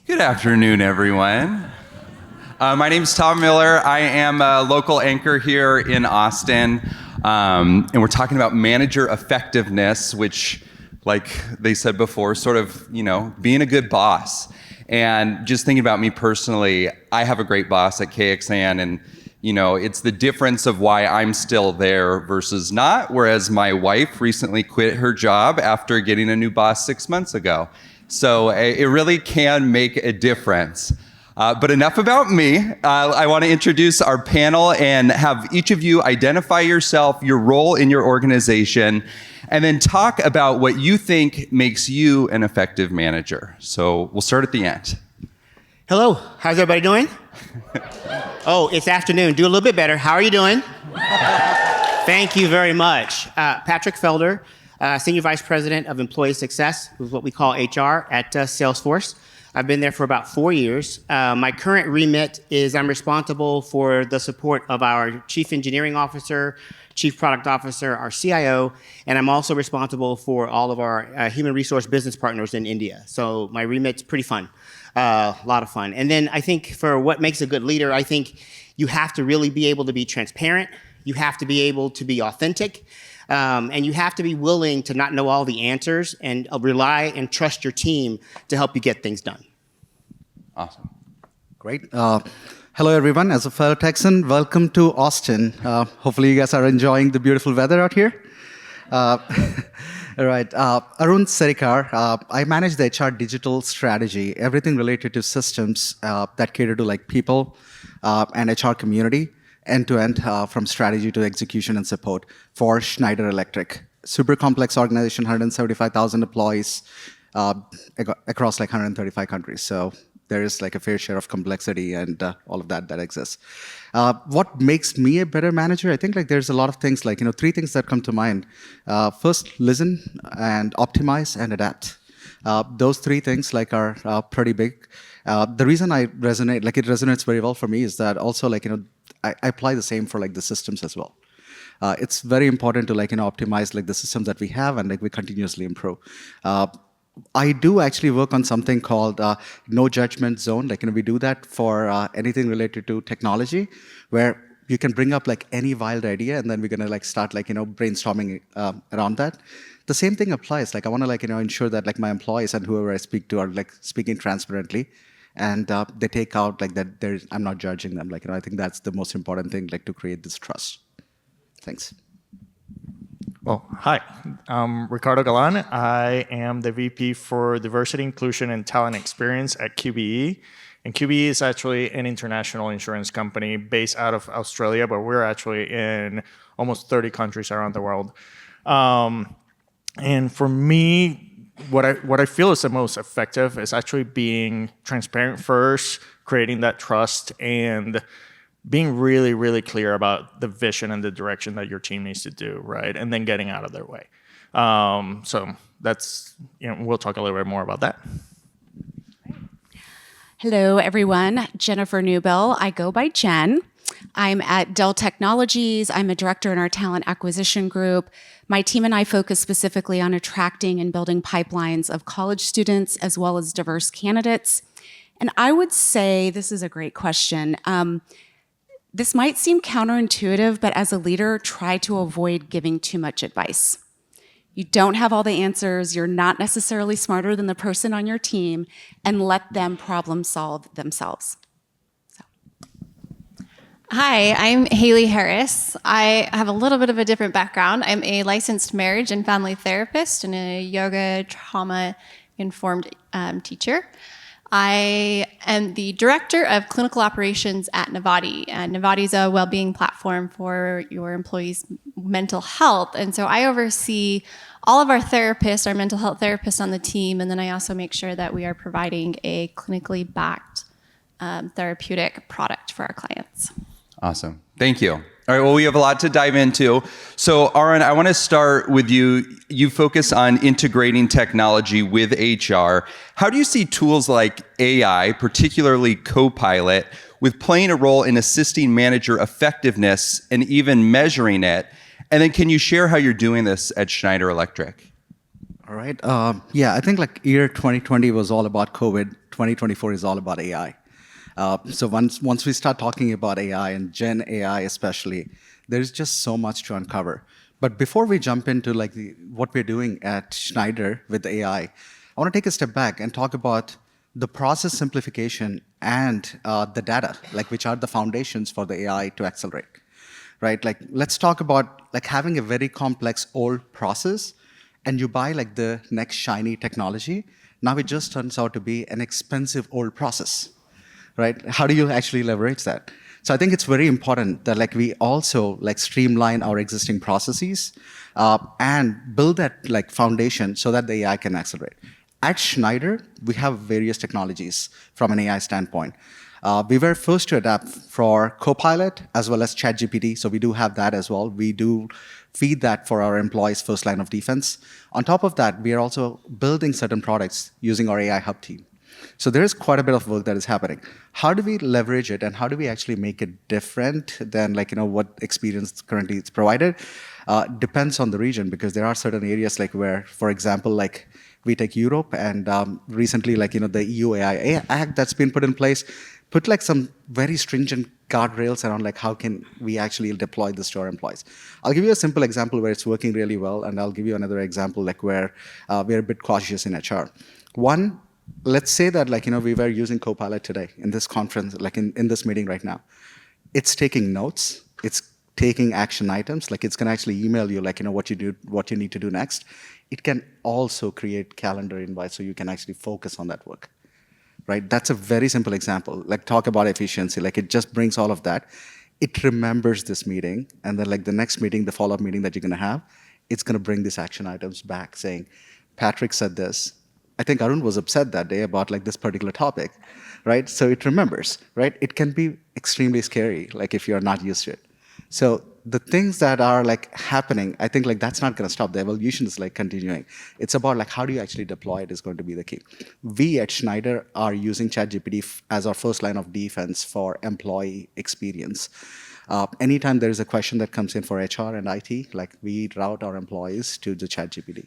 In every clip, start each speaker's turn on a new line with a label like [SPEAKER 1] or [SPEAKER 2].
[SPEAKER 1] Good afternoon, everyone. My name is Tom Miller. I am a local anchor here in Austin, and we're talking about manager effectiveness, which, like they said before, sort of, being a good boss. And just thinking about me personally, I have a great boss at KXAN, and it's the difference of why I'm still there versus not, whereas my wife recently quit her job after getting a new boss 6 months ago. So it really can make a difference. But enough about me. I want to introduce our panel and have each of you identify yourself, your role in your organization, and then talk about what you think makes you an effective manager. So we'll start at the end.
[SPEAKER 2] Hello, how's everybody doing? Oh, it's afternoon. Do a little bit better. How are you doing? Thank you very much. Patrick Felder, Senior Vice President of Employee Success, which is what we call HR at Salesforce. I've been there for about 4 years. My current remit is I'm responsible for the support of our Chief Engineering Officer, Chief Product Officer, our CIO, and I'm also responsible for all of our human resource business partners in India. So my remit's pretty fun, a lot of fun. And then I think for what makes a good leader, I think you have to really be able to be transparent, you have to be able to be authentic, and you have to be willing to not know all the answers and rely and trust your team to help you get things done.
[SPEAKER 1] Awesome.
[SPEAKER 3] Great. Hello, everyone. As a fellow Texan, welcome to Austin. Hopefully, you guys are enjoying the beautiful weather out here. All right. Arun, Serikar. I manage the HR digital strategy, everything related to systems that cater to people and HR community, end-to-end, from strategy to execution and support for Schneider Electric. Super complex organization, 175,000 employees across 135 countries. So there is a fair share of complexity and all of that exists. What makes me a better manager? I think there's a lot of things, 3 things that come to mind. First, listen and optimize and adapt. Those 3 things are pretty big. The reason I resonate, it resonates very well for me is that also I apply the same for the systems as well. It's very important to optimize the systems that we have and we continuously improve. I do actually work on something called no judgment zone. We do that for anything related to technology, where you can bring up any wild idea, and then we're gonna start brainstorming around that. The same thing applies. I want to ensure that my employees and whoever I speak to are speaking transparently, and they take out that I'm not judging them. I think that's the most important thing to create this trust. Thanks.
[SPEAKER 4] Well, hi, I'm Ricardo Galan. I am the VP for Diversity, Inclusion, and Talent Experience at QBE. And QBE is actually an international insurance company based out of Australia, but we're actually in almost 30 countries around the world. And for me, what I feel is the most effective is actually being transparent first, creating that trust, and being really, really clear about the vision and the direction that your team needs to do, right? And then getting out of their way. So that's, we'll talk a little bit more about that.
[SPEAKER 5] Hello, everyone. Jennifer Newbill. I go by Jen. I'm at Dell Technologies. I'm a director in our talent acquisition group. My team and I focus specifically on attracting and building pipelines of college students as well as diverse candidates. And I would say, this is a great question. This might seem counterintuitive, but as a leader, try to avoid giving too much advice. You don't have all the answers, you're not necessarily smarter than the person on your team, and let them problem solve themselves.
[SPEAKER 6] Hi, I'm Haley Harris. I have a little bit of a different background. I'm a licensed marriage and family therapist and a yoga trauma-informed teacher. I am the director of clinical operations at Navati, and Navati is a well-being platform for your employees' mental health. And so I oversee all of our therapists, our mental health therapists on the team, and then I also make sure that we are providing a clinically backed therapeutic product for our clients.
[SPEAKER 1] Awesome. Thank you. All right, well, we have a lot to dive into. So, Arun, I want to start with you. You focus on integrating technology with HR. How do you see tools like AI, particularly Copilot, with playing a role in assisting manager effectiveness and even measuring it? And then can you share how you're doing this at Schneider Electric?
[SPEAKER 3] All right. Yeah, I think year 2020 was all about COVID. 2024 is all about AI. So once we start talking about AI and Gen AI especially, there's just so much to uncover. But before we jump into like what we're doing at Schneider with AI, I want to take a step back and talk about the process simplification and the data, like which are the foundations for the AI to accelerate, right? Like let's talk about like having a very complex old process, and you buy like the next shiny technology. Now it just turns out to be an expensive old process, right? How do you actually leverage that? So I think it's very important that like we also like streamline our existing processes and build that like foundation so that the AI can accelerate. At Schneider, we have various technologies from an AI standpoint. We were first to adapt for Copilot as well as ChatGPT, so we do have that as well. We do feed that for our employees' first line of defense. On top of that, we are also building certain products using our AI hub team. So there is quite a bit of work that is happening. How do we leverage it, and how do we actually make it different than like what experience currently is provided? Depends on the region, because there are certain areas like where, for example, like we take Europe, and recently like the EU AI Act that's been put in place, put like some very stringent guardrails around like how can we actually deploy this to our employees. I'll give you a simple example where it's working really well, and I'll give you another example like where we're a bit cautious in HR. One, let's say that like we were using Copilot today in this conference, like in this meeting right now. It's taking notes, it's taking action items, like it's gonna actually email you like what you need to do next. It can also create calendar invites so you can actually focus on that work, right? That's a very simple example. Like talk about efficiency, like it just brings all of that. It remembers this meeting, and then like the next meeting, the follow-up meeting that you're gonna have, it's gonna bring these action items back saying, Patrick said this. I think Arun was upset that day about like this particular topic, right? So it remembers, right? It can be extremely scary, like if you're not used to it. So the things that are like happening, I think like that's not going to stop. The evolution is like continuing. It's about like how do you actually deploy it is going to be the key. We at Schneider are using ChatGPT as our first line of defense for employee experience. Anytime there is a question that comes in for HR and IT, like we route our employees to the ChatGPT.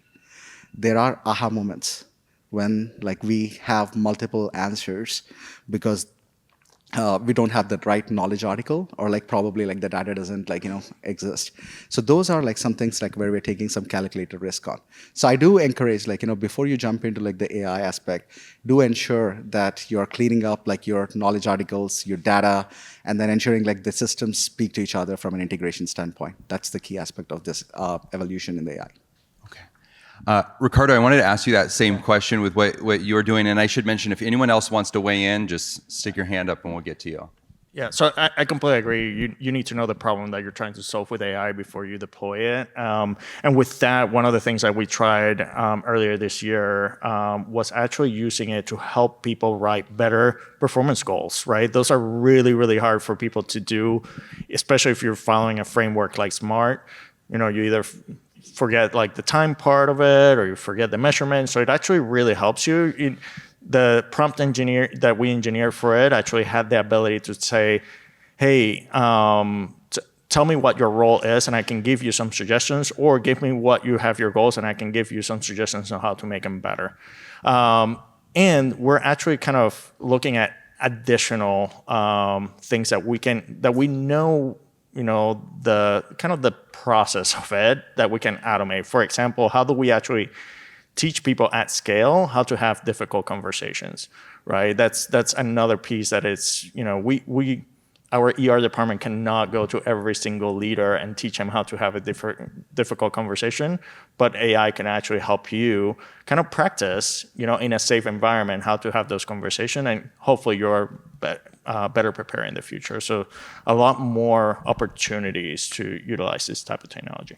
[SPEAKER 3] There are aha moments when like we have multiple answers because we don't have the right knowledge article, or like probably like the data doesn't like exist. So those are like some things like where we're taking some calculated risk on. So I do encourage like before you jump into like the AI aspect, do ensure that you're cleaning up like your knowledge articles, your data, and then ensuring like the systems speak to each other from an integration standpoint. That's the key aspect of this evolution in the AI.
[SPEAKER 1] Ricardo, I wanted to ask you that same question with what you're doing, and I should mention if anyone else wants to weigh in, just stick your hand up and we'll get to you.
[SPEAKER 4] Yeah, so I completely agree. You need to know the problem that you're trying to solve with AI before you deploy it. And with that, one of the things that we tried earlier this year was actually using it to help people write better performance goals, right? Those are really, really hard for people to do, especially if you're following a framework like SMART. You either forget like the time part of it, or you forget the measurement. So it actually really helps you. The prompt engineer that we engineered for it actually had the ability to say, hey, tell me what your role is and I can give you some suggestions, or give me what you have your goals and I can give you some suggestions on how to make them better. And we're actually kind of looking at additional things that we know the kind of the process of it that we can automate. For example, how do we actually teach people at scale how to have difficult conversations, right? That's another piece that it's, our ER department cannot go to every single leader and teach them how to have a difficult conversation, but AI can actually help you kind of practice, in a safe environment, how to have those conversations, and hopefully you're better prepared in the future. So a lot more opportunities to utilize this type of technology.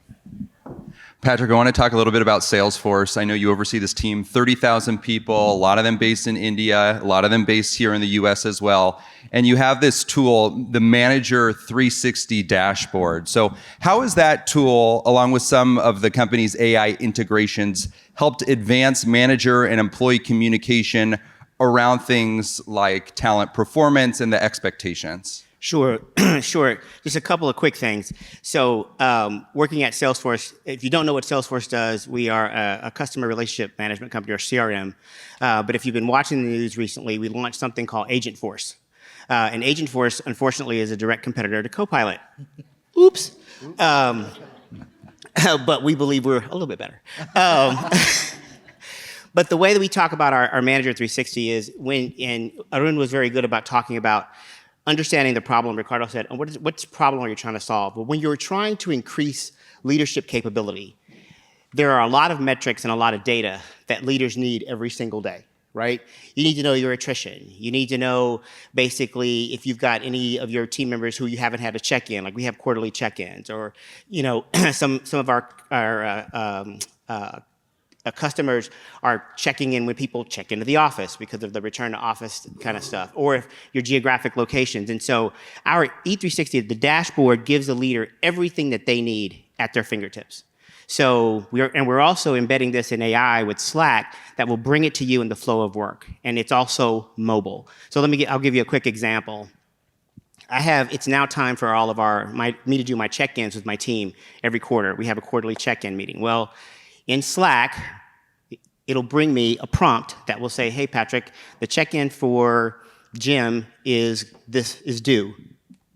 [SPEAKER 1] Patrick, I want to talk a little bit about Salesforce. I know you oversee this team, 30,000 people, a lot of them based in India, a lot of them based here in the US as well. And you have this tool, the Manager 360 dashboard. So how has that tool, along with some of the company's AI integrations, helped advance manager and employee communication around things like talent performance and the expectations?
[SPEAKER 2] Sure, sure. Just a couple of quick things. So, working at Salesforce, if you don't know what Salesforce does, we are a customer relationship management company, or CRM. But if you've been watching the news recently, we launched something called Agentforce. And Agentforce, unfortunately, is a direct competitor to Copilot. Oops. But we believe we're a little bit better. But the way that we talk about our Manager 360 is and Arun was very good about talking about understanding the problem. Ricardo said, oh, what's problem are you trying to solve? But when you're trying to increase leadership capability, there are a lot of metrics and a lot of data that leaders need every single day, right? You need to know your attrition. You need to know basically if you've got any of your team members who you haven't had a check-in, like we have quarterly check-ins, or some of our customers are checking in when people check into the office because of the return to office kind of stuff, or if your geographic locations. And so our E360, the dashboard, gives a leader everything that they need at their fingertips. So we're also embedding this in AI with Slack that will bring it to you in the flow of work. And it's also mobile. So I'll give you a quick example. It's now time for all of me to do my check-ins with my team every quarter. We have a quarterly check-in meeting. Well, in Slack, it'll bring me a prompt that will say, hey, Patrick, the check-in for Jim is due.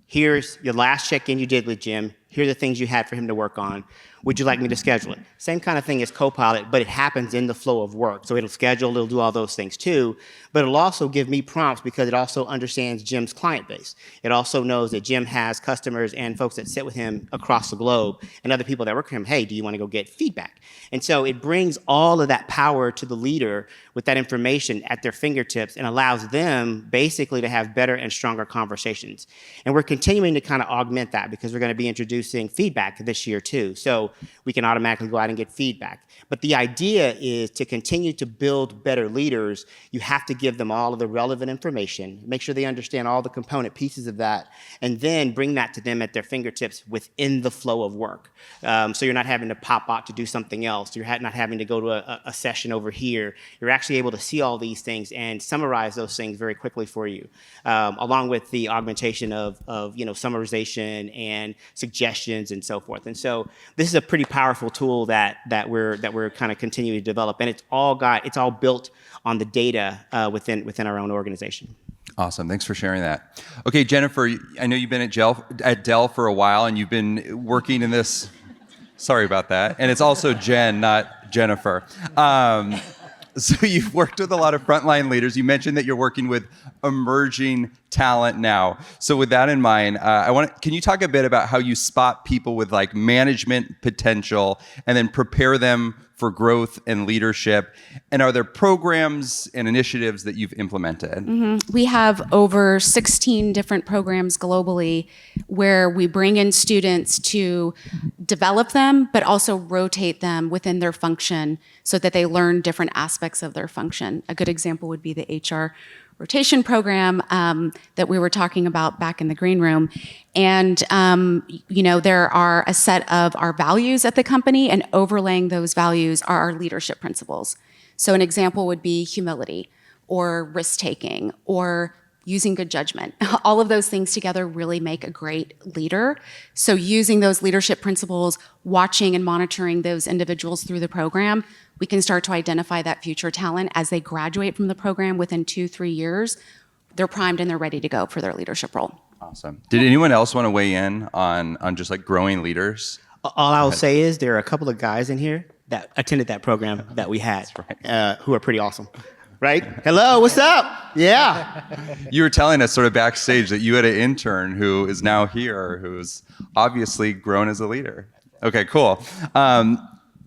[SPEAKER 2] Here's your last check-in you did with Jim. Here are the things you had for him to work on. Would you like me to schedule it? Same kind of thing as Copilot, but it happens in the flow of work. So it'll schedule, it'll do all those things too, but it'll also give me prompts because it also understands Jim's client base. It also knows that Jim has customers and folks that sit with him across the globe and other people that work for him. Hey, do you want to go get feedback? And so it brings all of that power to the leader with that information at their fingertips and allows them basically to have better and stronger conversations. And we're continuing to kind of augment that because we're going to be introducing feedback this year too. So we can automatically go out and get feedback. But the idea is to continue to build better leaders, you have to give them all of the relevant information, make sure they understand all the component pieces of that, and then bring that to them at their fingertips within the flow of work. So you're not having to pop out to do something else. You're not having to go to a session over here. You're actually able to see all these things and summarize those things very quickly for you, along with the augmentation of summarization and suggestions and so forth. And so this is a pretty powerful tool that we're kind of continuing to develop, and it's all built on the data within our own organization.
[SPEAKER 1] Awesome. Thanks for sharing that. Okay, Jennifer, I know you've been at Dell for a while, and you've been working in this. Sorry about that. And it's also Jen, not Jennifer. So you've worked with a lot of frontline leaders. You mentioned that you're working with emerging talent now. So with that in mind, can you talk a bit about how you spot people with like management potential and then prepare them for growth and leadership? And are there programs and initiatives that you've implemented?
[SPEAKER 5] Mm-hmm. We have over 16 different programs globally where we bring in students to develop them, but also rotate them within their function so that they learn different aspects of their function. A good example would be the HR rotation program that we were talking about back in the green room. And, there are a set of our values at the company, and overlaying those values are our leadership principles. So an example would be humility or risk-taking or using good judgment. All of those things together really make a great leader. So using those leadership principles, watching and monitoring those individuals through the program, we can start to identify that future talent as they graduate from the program within 2-3 years. They're primed and they're ready to go for their leadership role.
[SPEAKER 1] Awesome. Did anyone else want to weigh in on just like growing leaders?
[SPEAKER 2] All I will say is there are a couple of guys in here that attended that program that we had, who are pretty awesome. Right? Hello, what's up? Yeah.
[SPEAKER 1] You were telling us sort of backstage that you had an intern who is now here, who's obviously grown as a leader. Okay, cool.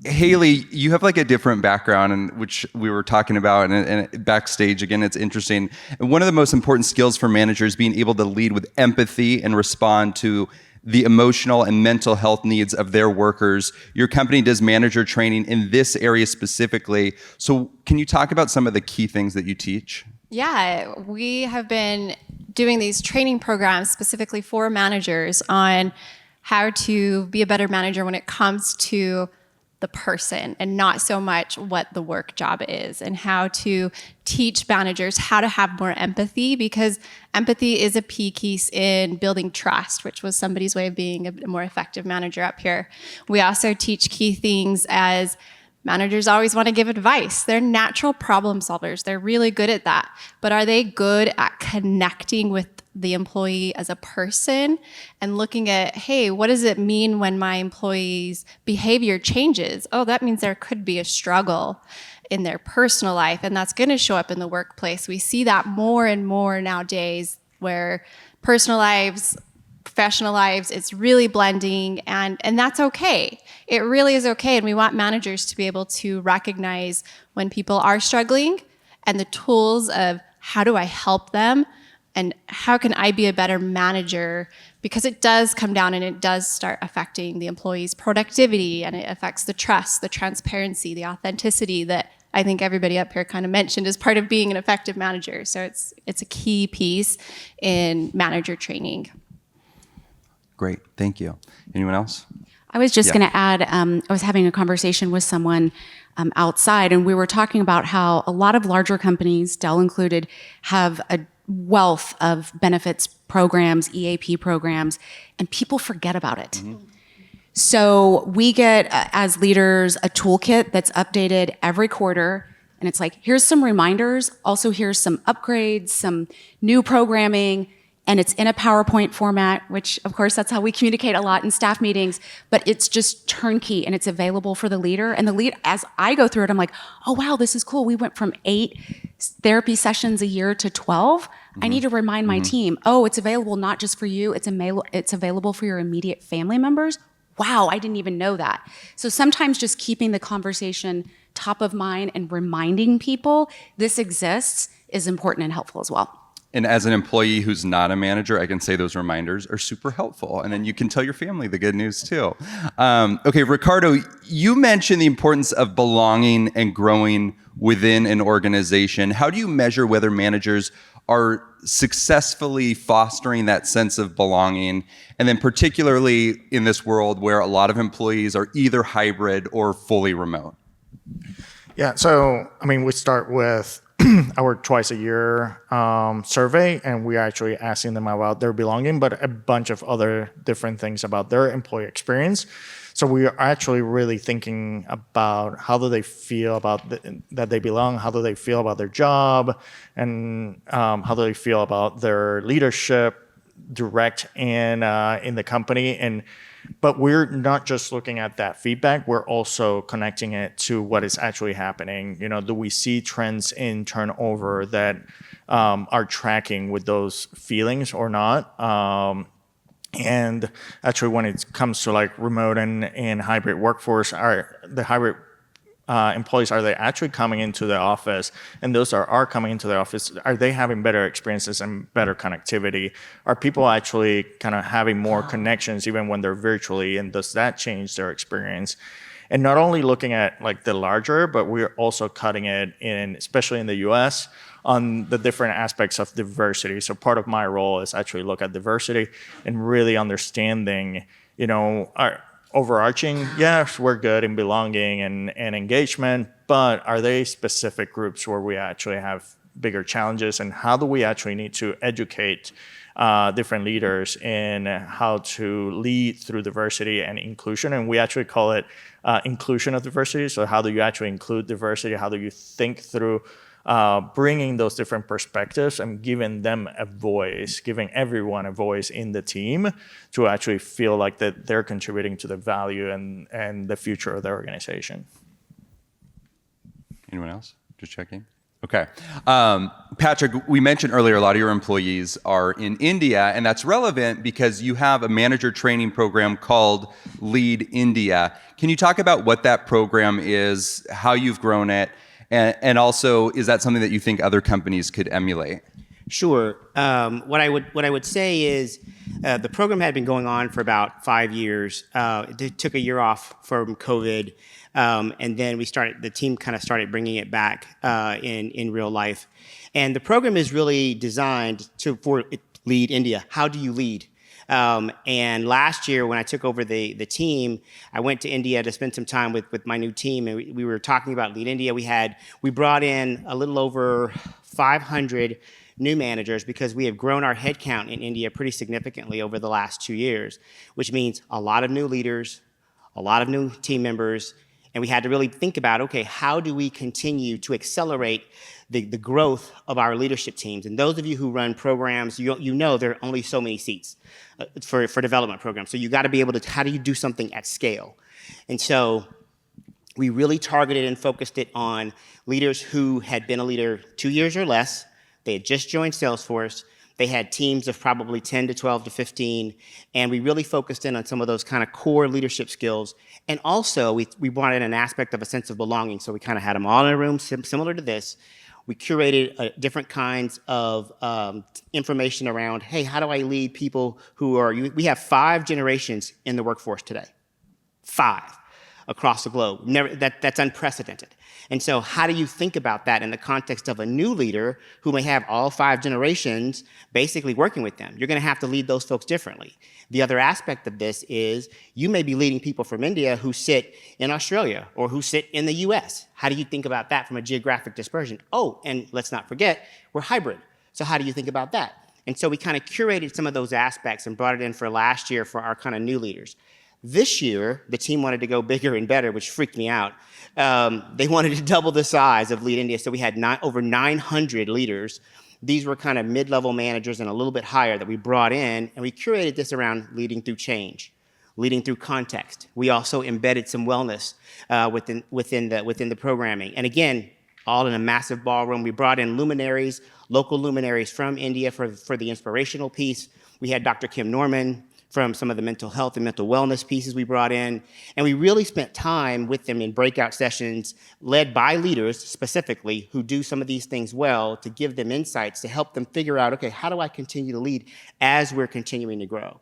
[SPEAKER 1] Haley, you have like a different background, and which we were talking about, and backstage again, it's interesting. And one of the most important skills for managers being able to lead with empathy and respond to the emotional and mental health needs of their workers. Your company does manager training in this area specifically. So can you talk about some of the key things that you teach?
[SPEAKER 6] Yeah, we have been doing these training programs specifically for managers on how to be a better manager when it comes to the person and not so much what the work job is, and how to teach managers how to have more empathy, because empathy is a key piece in building trust, which was somebody's way of being a more effective manager up here. We also teach key things as managers always want to give advice. They're natural problem solvers. They're really good at that. But are they good at connecting with the employee as a person and looking at, hey, what does it mean when my employee's behavior changes? Oh, that means there could be a struggle in their personal life, and that's going to show up in the workplace. We see that more and more nowadays, where personal lives, professional lives, it's really blending, and that's okay. It really is okay, and we want managers to be able to recognize when people are struggling and the tools of how do I help them and how can I be a better manager, because it does come down and it does start affecting the employee's productivity, and it affects the trust, the transparency, the authenticity that I think everybody up here kind of mentioned as part of being an effective manager. So it's a key piece in manager training.
[SPEAKER 1] Great, thank you. Anyone else?
[SPEAKER 5] I was just going to add, I was having a conversation with someone outside, and we were talking about how a lot of larger companies, Dell included, have a wealth of benefits programs, EAP programs, and people forget about it. Mm-hmm. So we get, as leaders, a toolkit that's updated every quarter, and it's like, here's some reminders, also here's some upgrades, some new programming, and it's in a PowerPoint format, which of course that's how we communicate a lot in staff meetings, but it's just turnkey and it's available for the leader. And the lead, as I go through it, I'm like, oh wow, this is cool. We went from 8 therapy sessions a year to 12. I need to remind my team, oh, it's available not just for you, it's available for your immediate family members. Wow, I didn't even know that. So sometimes just keeping the conversation top of mind and reminding people this exists is important and helpful as well.
[SPEAKER 1] And as an employee who's not a manager, I can say those reminders are super helpful. And then you can tell your family the good news too. Okay, Ricardo, you mentioned the importance of belonging and growing within an organization. How do you measure whether managers are successfully fostering that sense of belonging? And then particularly in this world where a lot of employees are either hybrid or fully remote.
[SPEAKER 4] Yeah, so I mean, we start with our twice a year survey, and we're actually asking them about their belonging, but a bunch of other different things about their employee experience. So we are actually really thinking about how do they feel about that they belong, how do they feel about their job, and how do they feel about their leadership, direct and in the company. But we're not just looking at that feedback, we're also connecting it to what is actually happening. You know, do we see trends in turnover that are tracking with those feelings or not? And actually when it comes to like remote and hybrid workforce, are the hybrid employees, are they actually coming into the office? And those are coming into the office, are they having better experiences and better connectivity? Are people actually kind of having more connections even when they're virtually, and does that change their experience? And not only looking at like the larger, but we're also cutting it in, especially in the US, on the different aspects of diversity. So part of my role is actually look at diversity and really understanding, you know, our overarching, yes, we're good in belonging and engagement, but are they specific groups where we actually have bigger challenges, and how do we actually need to educate different leaders in how to lead through diversity and inclusion? And we actually call it inclusion of diversity. So how do you actually include diversity? How do you think through bringing those different perspectives and giving them a voice, giving everyone a voice in the team to actually feel like that they're contributing to the value and the future of their organization.
[SPEAKER 1] Anyone else? Just checking. Okay. Patrick, we mentioned earlier a lot of your employees are in India, and that's relevant because you have a manager training program called Lead India. Can you talk about what that program is, how you've grown it, and also, is that something that you think other companies could emulate?
[SPEAKER 2] Sure. What I would say is the program had been going on for about 5 years. It took a year off from COVID, and then the team kind of started bringing it back in real life. And the program is really designed for Lead India. How do you lead? And last year, when I took over the team, I went to India to spend some time with my new team, and we were talking about Lead India. We brought in a little over 500 new managers because we have grown our headcount in India pretty significantly over the last 2 years, which means a lot of new leaders, a lot of new team members, and we had to really think about, okay, how do we continue to accelerate the growth of our leadership teams? And those of you who run programs, you know there are only so many seats for development programs. So you got to be able to, how do you do something at scale? And so we really targeted and focused it on leaders who had been a leader 2 years or less. They had just joined Salesforce. They had teams of probably 10 to 12 to 15, and we really focused in on some of those kind of core leadership skills. And also, we brought in an aspect of a sense of belonging, so we kind of had them all in a room similar to this. We curated different kinds of information around, hey, how do I lead people who are, we have 5 generations in the workforce today. 5 across the globe. That's unprecedented. And so how do you think about that in the context of a new leader who may have all 5 generations basically working with them? You're going to have to lead those folks differently. The other aspect of this is you may be leading people from India who sit in Australia or who sit in the US. How do you think about that from a geographic dispersion? Oh, and let's not forget, we're hybrid. So how do you think about that? And so we kind of curated some of those aspects and brought it in for last year for our kind of new leaders. This year, the team wanted to go bigger and better, which freaked me out. They wanted to double the size of Lead India, so we had over 900 leaders. These were kind of mid-level managers and a little bit higher that we brought in, and we curated this around leading through change, leading through context. We also embedded some wellness within the programming. And again, all in a massive ballroom. We brought in luminaries, local luminaries from India for the inspirational piece. We had Dr. Kim Norman from some of the mental health and mental wellness pieces we brought in. And we really spent time with them in breakout sessions led by leaders specifically who do some of these things well to give them insights to help them figure out, okay, how do I continue to lead as we're continuing to grow?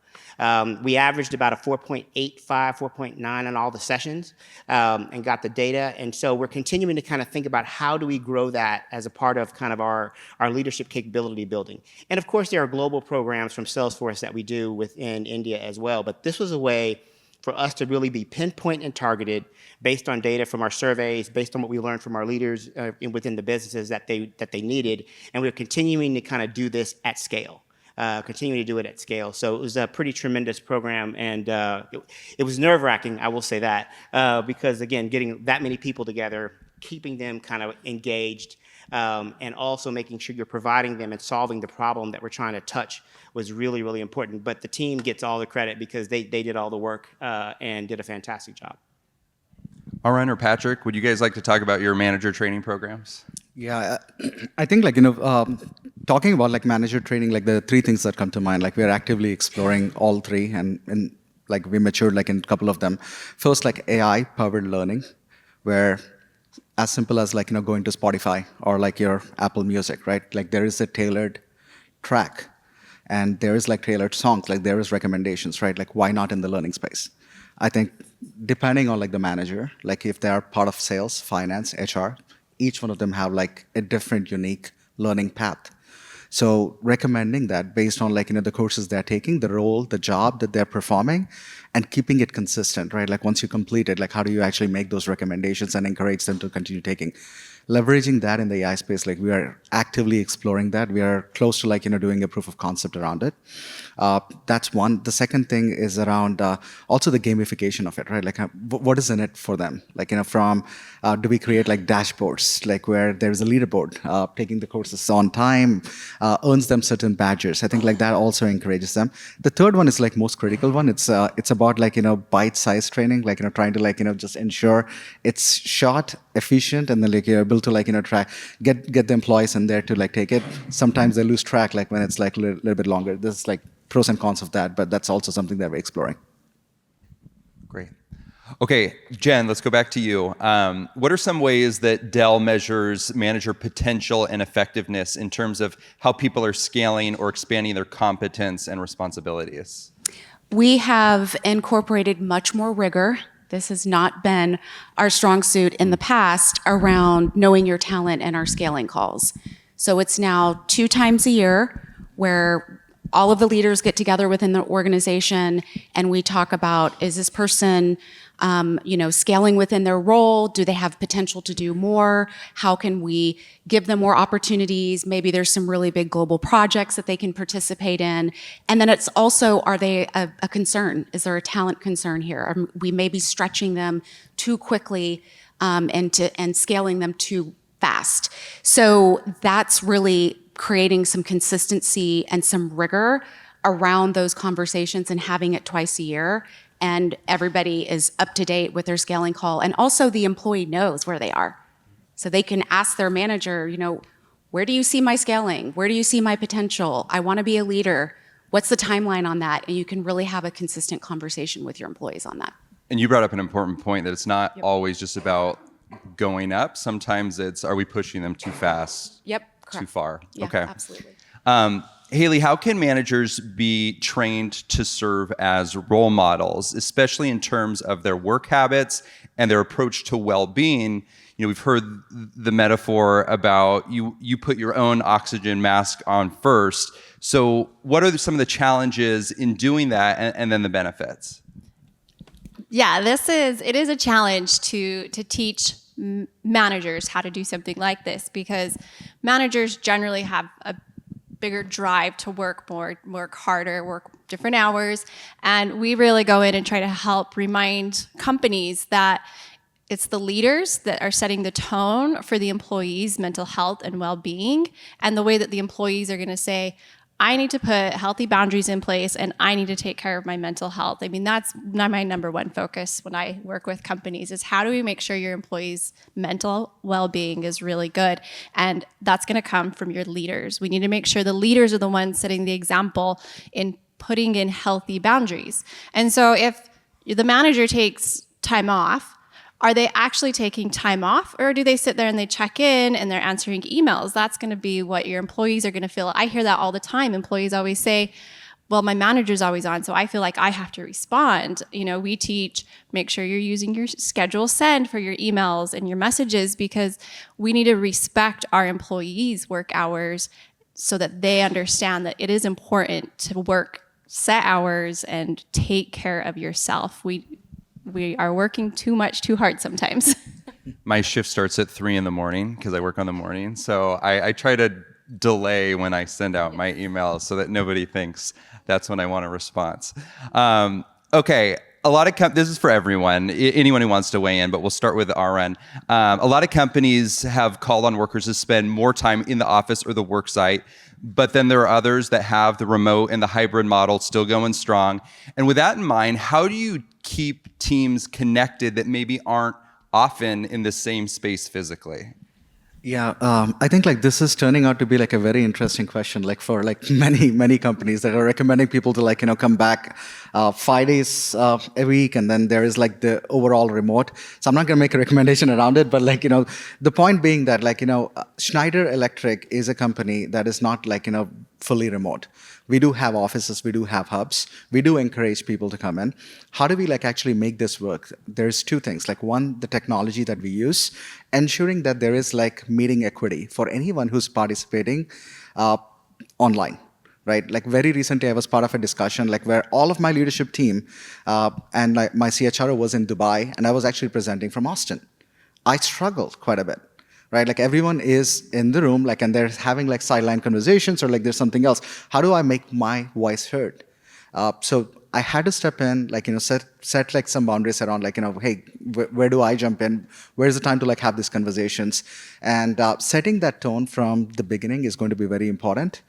[SPEAKER 2] We averaged about a 4.85, 4.9 on all the sessions and got the data. And so we're continuing to kind of think about how do we grow that as a part of kind of our leadership capability building. And of course, there are global programs from Salesforce that we do within India as well. But this was a way for us to really be pinpoint and targeted based on data from our surveys, based on what we learned from our leaders within the businesses that they needed. And we're continuing to kind of do this at scale. Continuing to do it at scale. So it was a pretty tremendous program, and it was nerve-wracking, I will say that, because again, getting that many people together, keeping them kind of engaged, and also making sure you're providing them and solving the problem that we're trying to touch was really, really important. But the team gets all the credit because they did all the work and did a fantastic job.
[SPEAKER 1] Arun or Patrick, would you guys like to talk about your manager training programs?
[SPEAKER 3] Yeah, I think talking about like manager training, like the 3 things that come to mind, like we're actively exploring all 3 and like we matured like in a couple of them. First, like AI powered learning, where as simple as like, going to Spotify or like your Apple Music, right? Like there is a tailored track and there is like tailored songs, like there is recommendations, right? Like why not in the learning space? I think depending on like the manager, like if they are part of sales, finance, HR, each one of them have like a different unique learning path. So recommending that based on like, the courses they're taking, the role, the job that they're performing, and keeping it consistent, right? Like once you complete it, like how do you actually make those recommendations and encourage them to continue taking? Leveraging that in the AI space, like we are actively exploring that. We are close to like, doing a proof of concept around it. That's one. The second thing is around also the gamification of it, right? Like what is in it for them? Like, from, do we create like dashboards, like where there's a leaderboard, taking the courses on time, earns them certain badges. I think like that also encourages them. The third one is like most critical one. It's about like, bite-sized training, like, trying to like, just ensure it's short, efficient, and then like you're able to like, try, get the employees in there to like take it. Sometimes they lose track, like when it's like a little bit longer. There's like pros and cons of that, but that's also something that we're exploring.
[SPEAKER 1] Great. Okay, Jen, let's go back to you. What are some ways that Dell measures manager potential and effectiveness in terms of how people are scaling or expanding their competence and responsibilities?
[SPEAKER 5] We have incorporated much more rigor. This has not been our strong suit in the past around knowing your talent and our scaling calls. So it's now 2 times a year where all of the leaders get together within the organization and we talk about, is this person scaling within their role? Do they have potential to do more? How can we give them more opportunities? Maybe there's some really big global projects that they can participate in. And then it's also, are they a concern? Is there a talent concern here? Are we may be stretching them too quickly and scaling them too fast. So that's really creating some consistency and some rigor around those conversations and having it twice a year. And everybody is up to date with their scaling call. And also the employee knows where they are. So they can ask their manager, where do you see my scaling? Where do you see my potential? I want to be a leader. What's the timeline on that? And you can really have a consistent conversation with your employees on that.
[SPEAKER 1] And you brought up an important point that it's not always just about going up. Sometimes it's, are we pushing them too fast?
[SPEAKER 5] Yep, correct.
[SPEAKER 1] Too far?
[SPEAKER 5] Yeah,
[SPEAKER 1] okay.
[SPEAKER 5] Absolutely.
[SPEAKER 1] Haley, how can managers be trained to serve as role models, especially in terms of their work habits and their approach to well-being? We've heard the metaphor about you put your own oxygen mask on first. So what are some of the challenges in doing that and then the benefits?
[SPEAKER 6] Yeah, it is a challenge to teach managers how to do something like this, because managers generally have a bigger drive to work more, work harder, work different hours. And we really go in and try to help remind companies that it's the leaders that are setting the tone for the employees' mental health and well-being, and the way that the employees are going to say, I need to put healthy boundaries in place and I need to take care of my mental health. I mean, that's not my number one focus when I work with companies, is how do we make sure your employees' mental well-being is really good? And that's going to come from your leaders. We need to make sure the leaders are the ones setting the example in putting in healthy boundaries. And so if the manager takes time off, are they actually taking time off, or do they sit there and they check in and they're answering emails? That's going to be what your employees are going to feel. I hear that all the time. Employees always say, well, my manager's always on, so I feel like I have to respond. We teach, make sure you're using your schedule send for your emails and your messages, because we need to respect our employees' work hours so that they understand that it is important to work set hours and take care of yourself. We are working too much, too hard sometimes.
[SPEAKER 1] My shift starts at 3 a.m. because I work on the morning. So I try to delay when I send out my emails so that nobody thinks that's when I want a response. Okay, a lot of this is for everyone, anyone who wants to weigh in, but we'll start with Arun. A lot of companies have called on workers to spend more time in the office or the work site, but then there are others that have the remote and the hybrid model still going strong. And with that in mind, how do you keep teams connected that maybe aren't often in the same space physically?
[SPEAKER 3] Yeah, I think this is turning out to be a very interesting question, for many companies that are recommending people to come back 5 days a week, and then there is the overall remote. So I'm not going to make a recommendation around it, but the point being that Schneider Electric is a company that is not fully remote. We do have offices, we do have hubs, we do encourage people to come in. How do we actually make this work? There's two things. One, the technology that we use, ensuring that there is meeting equity for anyone who's participating online. Right, very recently, I was part of a discussion where all of my leadership team and my CHRO was in Dubai, and I was actually presenting from Austin. I struggled quite a bit. Right, everyone is in the room, and they're having sideline conversations, or there's something else. How do I make my voice heard? So I had to step in, set some boundaries around, hey, where do I jump in? Where's the time to have these conversations? And setting that tone from the beginning is going to be very important.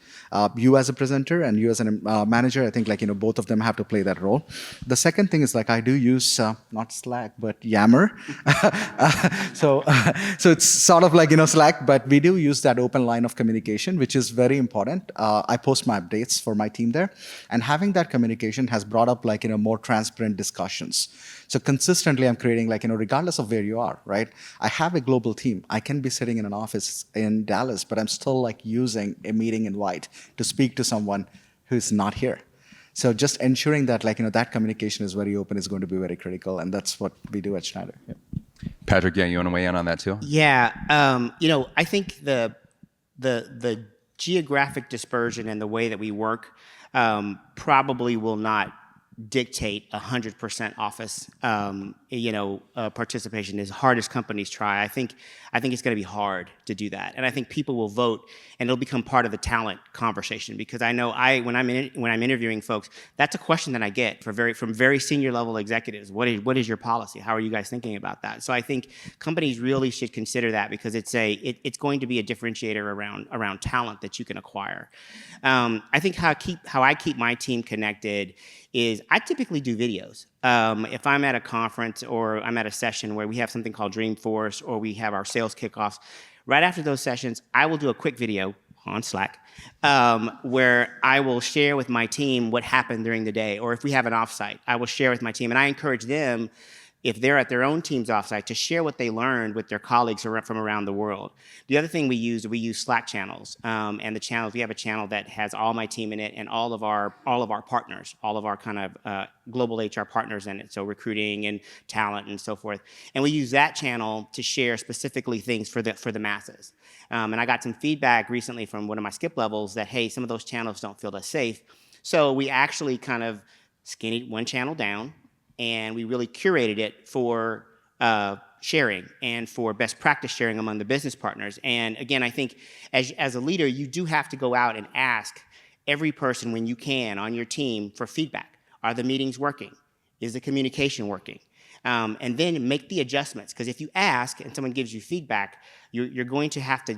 [SPEAKER 3] You as a presenter and you as a manager, I think both of them have to play that role. The second thing is I do use not Slack but Yammer. So it's sort of Slack, but we do use that open line of communication, which is very important. I post my updates for my team there, and having that communication has brought up more transparent discussions. So consistently, I'm creating regardless of where you are, right? I have a global team. I can be sitting in an office in Dallas, but I'm still using a meeting invite to speak to someone who's not here. So just ensuring that that communication is very open is going to be very critical, and that's what we do at Schneider. Yep.
[SPEAKER 1] Patrick, you want to weigh in on that too?
[SPEAKER 2] Yeah, I think the geographic dispersion and the way that we work probably will not dictate 100% office, participation as hard as companies try. I think it's going to be hard to do that, and I think people will vote, and it'll become part of the talent conversation. Because I know when I'm interviewing folks, that's a question that I get from very senior level executives. What is your policy? How are you guys thinking about that? So I think companies really should consider that, because it's going to be a differentiator around talent that you can acquire. I think how I keep my team connected is I typically do videos. If I'm at a conference or I'm at a session where we have something called Dreamforce or we have our sales kickoffs, right after those sessions, I will do a quick video on Slack where I will share with my team what happened during the day. Or if we have an offsite, I will share with my team. And I encourage them, if they're at their own team's offsite, to share what they learned with their colleagues from around the world. The other thing we use Slack channels, and the channels, we have a channel that has all my team in it and all of our partners, all of our kind of global HR partners in it, so recruiting and talent and so forth. And we use that channel to share specifically things for the masses. And I got some feedback recently from one of my skip levels that, hey, some of those channels don't feel as safe. So we actually kind of skinnied one channel down, and we really curated it for sharing and for best practice sharing among the business partners. And again, I think as a leader, you do have to go out and ask every person when you can on your team for feedback. Are the meetings working? Is the communication working? And then make the adjustments. Because if you ask and someone gives you feedback, you're going to have to,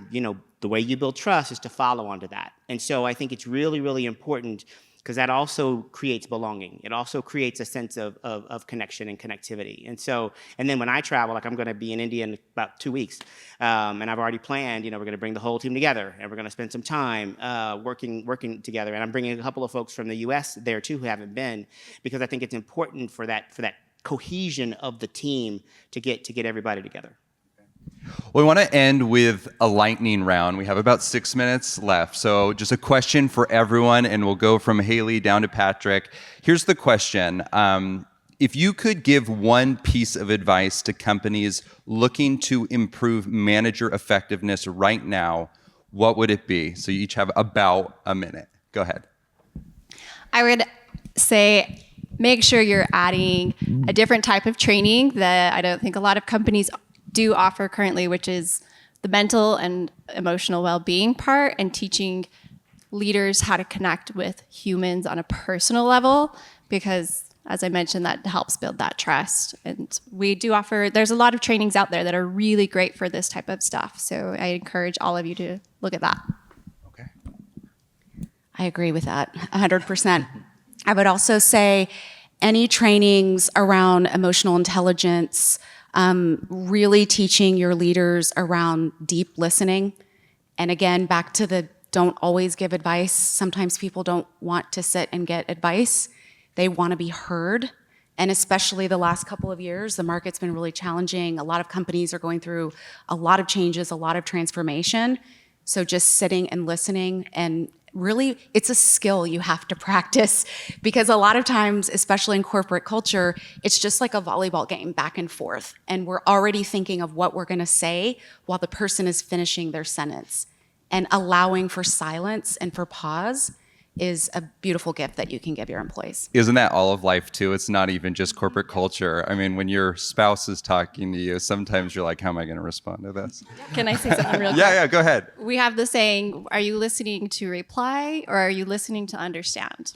[SPEAKER 2] the way you build trust is to follow onto that. And so I think it's really, really important, because that also creates belonging. It also creates a sense of connection and connectivity. And then when I travel, like I'm going to be in India in about 2 weeks, and I've already planned, we're going to bring the whole team together, and we're going to spend some time working together. And I'm bringing a couple of folks from the U.S. there too who haven't been, because I think it's important for that cohesion of the team to get everybody together.
[SPEAKER 1] Well, we want to end with a lightning round. We have about 6 minutes left. So just a question for everyone, and we'll go from Haley down to Patrick. Here's the question. If you could give one piece of advice to companies looking to improve manager effectiveness right now, what would it be? So you each have about a minute. Go ahead.
[SPEAKER 6] I would say make sure you're adding a different type of training that I don't think a lot of companies do offer currently, which is the mental and emotional well-being part, and teaching leaders how to connect with humans on a personal level, because as I mentioned, that helps build that trust. And we do offer, there's a lot of trainings out there that are really great for this type of stuff. So I encourage all of you to look at that.
[SPEAKER 1] Okay.
[SPEAKER 5] I agree with that 100%. I would also say any trainings around emotional intelligence, really teaching your leaders around deep listening. And again, back to the don't always give advice. Sometimes people don't want to sit and get advice. They want to be heard. And especially the last couple of years, the market's been really challenging. A lot of companies are going through a lot of changes, a lot of transformation. So just sitting and listening, and really, it's a skill you have to practice, because a lot of times, especially in corporate culture, it's just like a volleyball game back and forth. And we're already thinking of what we're going to say while the person is finishing their sentence. And allowing for silence and for pause is a beautiful gift that you can give your employees.
[SPEAKER 1] Isn't that all of life too? It's not even just corporate culture. I mean, when your spouse is talking to you, sometimes you're like, how am I going to respond to this?
[SPEAKER 6] Can I say something real quick?
[SPEAKER 1] Yeah, go ahead.
[SPEAKER 6] We have the saying, are you listening to reply or are you listening to understand?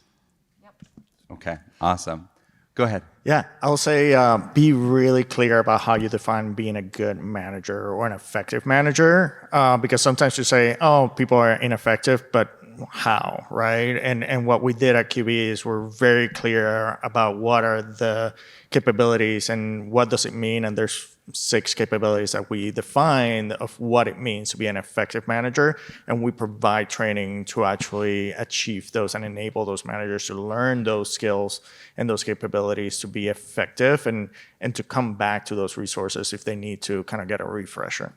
[SPEAKER 1] Okay, awesome. Go ahead.
[SPEAKER 4] Yeah, I'll say be really clear about how you define being a good manager or an effective manager, because sometimes you say, oh, people are ineffective, but how, right? And what we did at QB is we're very clear about what are the capabilities and what does it mean, and there's 6 capabilities that we define of what it means to be an effective manager, and we provide training to actually achieve those and enable those managers to learn those skills and those capabilities to be effective and to come back to those resources if they need to kind of get a refresher.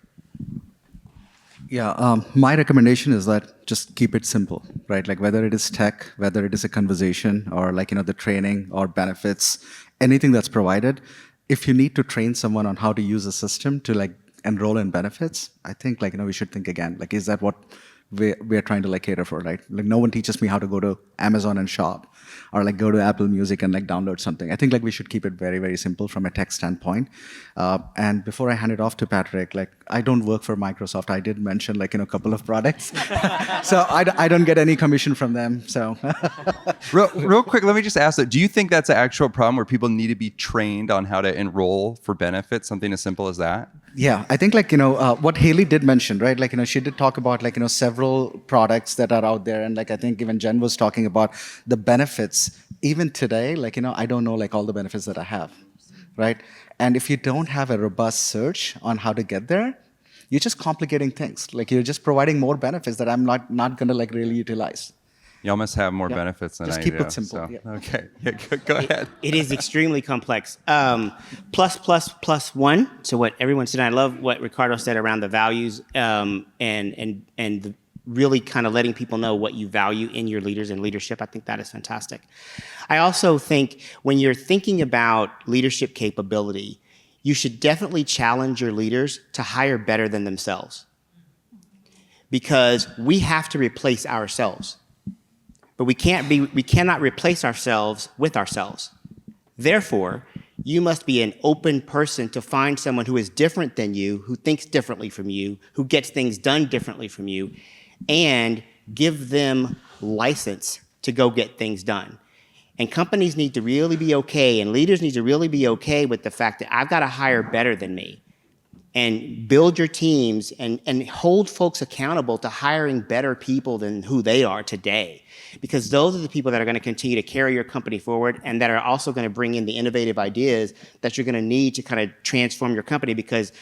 [SPEAKER 3] Yeah, my recommendation is that just keep it simple, right? Like whether it is tech, whether it is a conversation, or like, the training or benefits, anything that's provided. If you need to train someone on how to use a system to like enroll in benefits, I think we should think again. Like, is that what we are trying to like cater for, right? Like no one teaches me how to go to Amazon and shop, or like go to Apple Music and like download something. I think like we should keep it very, very simple from a tech standpoint. And before I hand it off to Patrick, like I don't work for Microsoft. I did mention like a couple of products, so I don't get any commission from them. So
[SPEAKER 1] Real quick, let me just ask that. Do you think that's an actual problem where people need to be trained on how to enroll for benefits, something as simple as that?
[SPEAKER 3] Yeah, I think like what Haley did mention, right? Like she did talk about like several products that are out there, and like I think even Jen was talking about the benefits. Even today, like I don't know like all the benefits that I have, right? And if you don't have a robust search on how to get there, you're just complicating things. Like you're just providing more benefits that I'm not gonna like really utilize.
[SPEAKER 1] Y'all must have more benefits than
[SPEAKER 3] Just
[SPEAKER 1] I
[SPEAKER 3] keep
[SPEAKER 1] do.
[SPEAKER 3] it simple.
[SPEAKER 1] So.
[SPEAKER 3] Yeah.
[SPEAKER 1] Okay, go ahead.
[SPEAKER 2] It is extremely complex. Plus one. So what everyone said, I love what Ricardo said around the values and the really kind of letting people know what you value in your leaders and leadership. I think that is fantastic. I also think when you're thinking about leadership capability, you should definitely challenge your leaders to hire better than themselves, because we have to replace ourselves. But we cannot replace ourselves with ourselves. Therefore, you must be an open person to find someone who is different than you, who thinks differently from you, who gets things done differently from you, and give them license to go get things done. And companies need to really be okay, and leaders need to really be okay with the fact that I've got to hire better than me. And build your teams and hold folks accountable to hiring better people than who they are today. Because those are the people that are going to continue to carry your company forward, and that are also going to bring in the innovative ideas that you're going to need to kind of transform your company. Because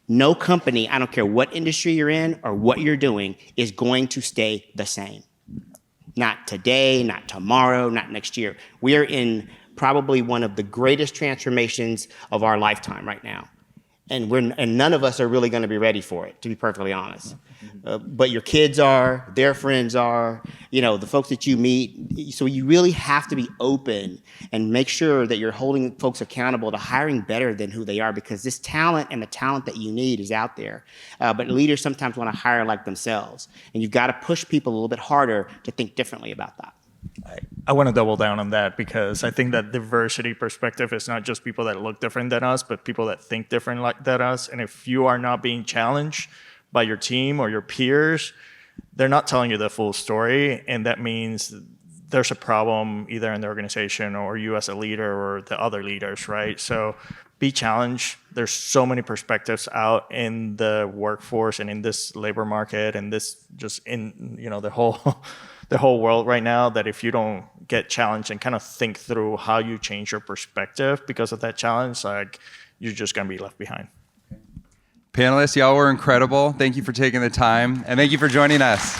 [SPEAKER 2] no company, I don't care what industry you're in or what you're doing, is going to stay the same. Not today, not tomorrow, not next year. We are in probably one of the greatest transformations of our lifetime right now. And none of us are really going to be ready for it, to be perfectly honest. But your kids are, their friends are, the folks that you meet. So you really have to be open and make sure that you're holding folks accountable to hiring better than who they are, because this talent and the talent that you need is out there. But leaders sometimes want to hire like themselves. And you've got to push people a little bit harder to think differently about that.
[SPEAKER 4] I want to double down on that, because I think that diversity perspective is not just people that look different than us, but people that think different than us. And if you are not being challenged by your team or your peers, they're not telling you the full story. And that means there's a problem either in the organization or you as a leader or the other leaders, right? So be challenged. There's so many perspectives out in the workforce and in this labor market and this just in, the whole world right now, that if you don't get challenged and kind of think through how you change your perspective because of that challenge, like you're just going to be left behind.
[SPEAKER 1] Panelists, y'all were incredible. Thank you for taking the time, and thank you for joining us.